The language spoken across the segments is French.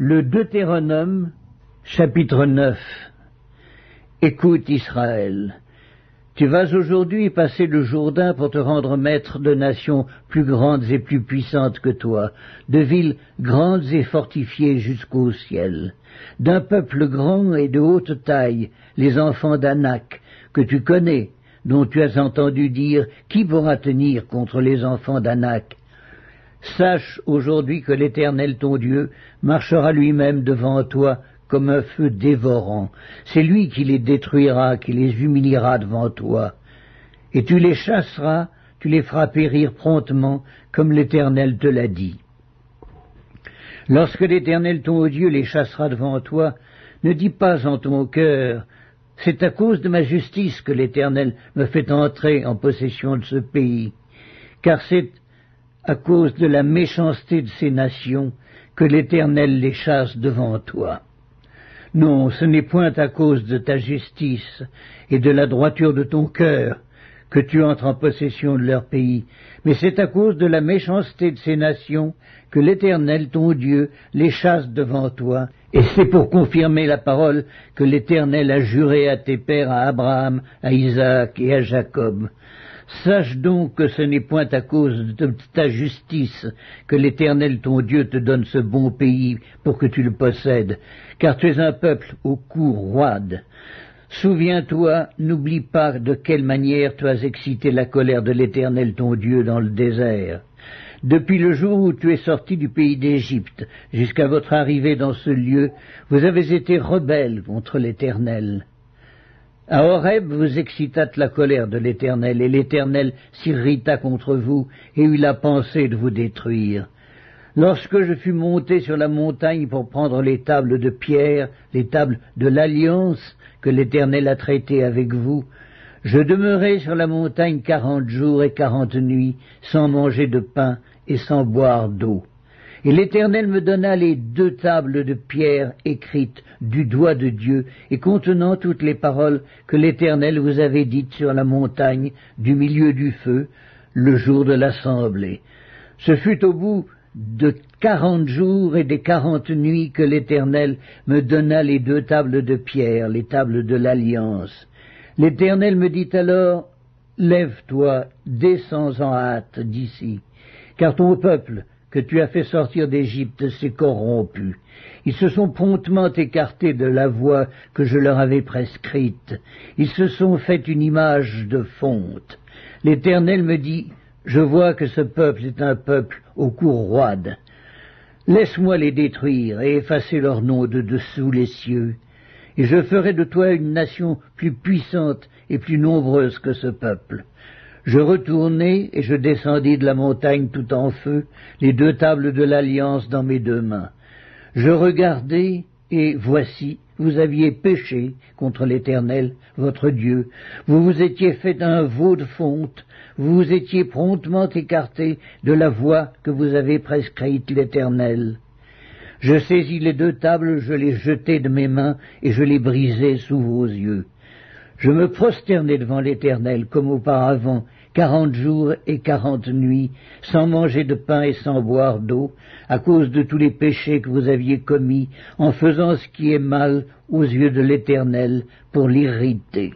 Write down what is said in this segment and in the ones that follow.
Le Deutéronome, chapitre 9. Écoute Israël, tu vas aujourd'hui passer le Jourdain pour te rendre maître de nations plus grandes et plus puissantes que toi, de villes grandes et fortifiées jusqu'au ciel, d'un peuple grand et de haute taille, les enfants d'Anak, que tu connais, dont tu as entendu dire, qui pourra tenir contre les enfants d'Anak? Sache aujourd'hui que l'Éternel ton Dieu marchera lui-même devant toi comme un feu dévorant. C'est lui qui les détruira, qui les humiliera devant toi. Et tu les chasseras, tu les feras périr promptement, comme l'Éternel te l'a dit. Lorsque l'Éternel ton Dieu les chassera devant toi, ne dis pas en ton cœur, c'est à cause de ma justice que l'Éternel me fait entrer en possession de ce pays, car c'est à cause de la méchanceté de ces nations que l'Éternel les chasse devant toi. Non, ce n'est point à cause de ta justice et de la droiture de ton cœur que tu entres en possession de leur pays, mais c'est à cause de la méchanceté de ces nations que l'Éternel ton Dieu les chasse devant toi, et c'est pour confirmer la parole que l'Éternel a juré à tes pères, à Abraham, à Isaac et à Jacob. Sache donc que ce n'est point à cause de ta justice que l'Éternel ton Dieu te donne ce bon pays pour que tu le possèdes, car tu es un peuple au cou roide. Souviens-toi, n'oublie pas de quelle manière tu as excité la colère de l'Éternel ton Dieu dans le désert. Depuis le jour où tu es sorti du pays d'Égypte jusqu'à votre arrivée dans ce lieu, vous avez été rebelles contre l'Éternel. À Horeb, vous excitâtes la colère de l'Éternel, et l'Éternel s'irrita contre vous et eut la pensée de vous détruire. Lorsque je fus monté sur la montagne pour prendre les tables de pierre, les tables de l'alliance que l'Éternel a traitées avec vous, je demeurai sur la montagne 40 jours et 40 nuits, sans manger de pain et sans boire d'eau. Et l'Éternel me donna les 2 tables de pierre écrites du doigt de Dieu et contenant toutes les paroles que l'Éternel vous avait dites sur la montagne du milieu du feu, le jour de l'assemblée. Ce fut au bout de 40 jours et des 40 nuits que l'Éternel me donna les 2 tables de pierre, les tables de l'alliance. L'Éternel me dit alors, lève-toi, descends en hâte d'ici, car ton peuple que tu as fait sortir d'Égypte s'est corrompu. Ils se sont promptement écartés de la voie que je leur avais prescrite. Ils se sont fait une image de fonte. L'Éternel me dit, je vois que ce peuple est un peuple au cou roide. Laisse-moi les détruire et effacer leur nom de dessous les cieux, et je ferai de toi une nation plus puissante et plus nombreuse que ce peuple. Je retournai et je descendis de la montagne tout en feu, les 2 tables de l'alliance dans mes 2 mains. Je regardai, et voici, vous aviez péché contre l'Éternel, votre Dieu. Vous vous étiez fait un veau de fonte, vous vous étiez promptement écarté de la voie que vous avez prescrite l'Éternel. Je saisis les 2 tables, je les jetai de mes mains, et je les brisai sous vos yeux. Je me prosternai devant l'Éternel comme auparavant, 40 jours et 40 nuits, sans manger de pain et sans boire d'eau, à cause de tous les péchés que vous aviez commis, en faisant ce qui est mal aux yeux de l'Éternel, pour l'irriter.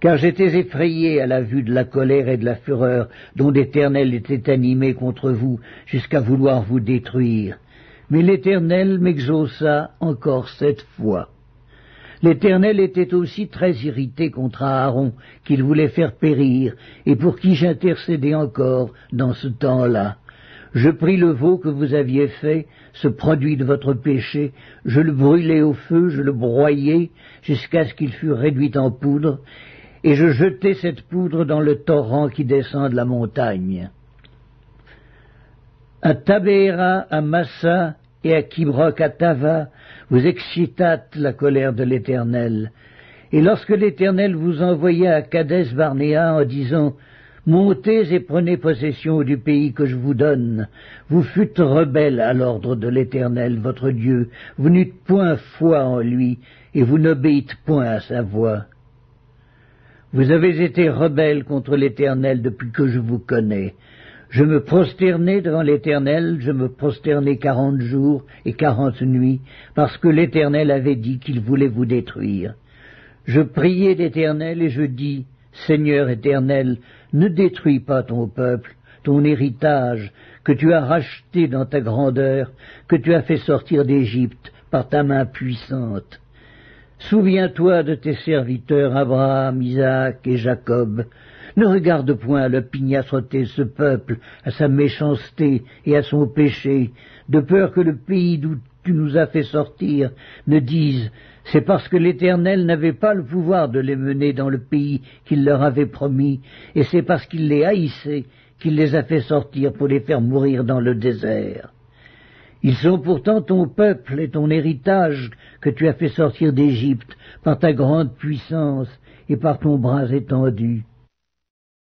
Car j'étais effrayé à la vue de la colère et de la fureur dont l'Éternel était animé contre vous, jusqu'à vouloir vous détruire. Mais l'Éternel m'exauça encore 7 fois. L'Éternel était aussi très irrité contre Aaron, qu'il voulait faire périr, et pour qui j'intercédais encore dans ce temps-là. Je pris le veau que vous aviez fait, ce produit de votre péché, je le brûlai au feu, je le broyai, jusqu'à ce qu'il fût réduit en poudre, et je jetai cette poudre dans le torrent qui descend de la montagne. À Tabéra, à Massa et à Kibroc, à Tava, vous excitâtes la colère de l'Éternel. Et lorsque l'Éternel vous envoya à Kadès Barnéa en disant « Montez et prenez possession du pays que je vous donne », vous fûtes rebelles à l'ordre de l'Éternel, votre Dieu. Vous n'eûtes point foi en lui, et vous n'obéîtes point à sa voix. Vous avez été rebelles contre l'Éternel depuis que je vous connais. Je me prosternai devant l'Éternel, je me prosternai 40 jours et 40 nuits, parce que l'Éternel avait dit qu'il voulait vous détruire. Je priai l'Éternel et je dis, Seigneur éternel, ne détruis pas ton peuple, ton héritage, que tu as racheté dans ta grandeur, que tu as fait sortir d'Égypte par ta main puissante. Souviens-toi de tes serviteurs Abraham, Isaac et Jacob. Ne regarde point à l'opiniâtreté de ce peuple, à sa méchanceté et à son péché, de peur que le pays d'où tu nous as fait sortir ne dise « C'est parce que l'Éternel n'avait pas le pouvoir de les mener dans le pays qu'il leur avait promis, et c'est parce qu'il les haïssait qu'il les a fait sortir pour les faire mourir dans le désert. » Ils sont pourtant ton peuple et ton héritage que tu as fait sortir d'Égypte par ta grande puissance et par ton bras étendu.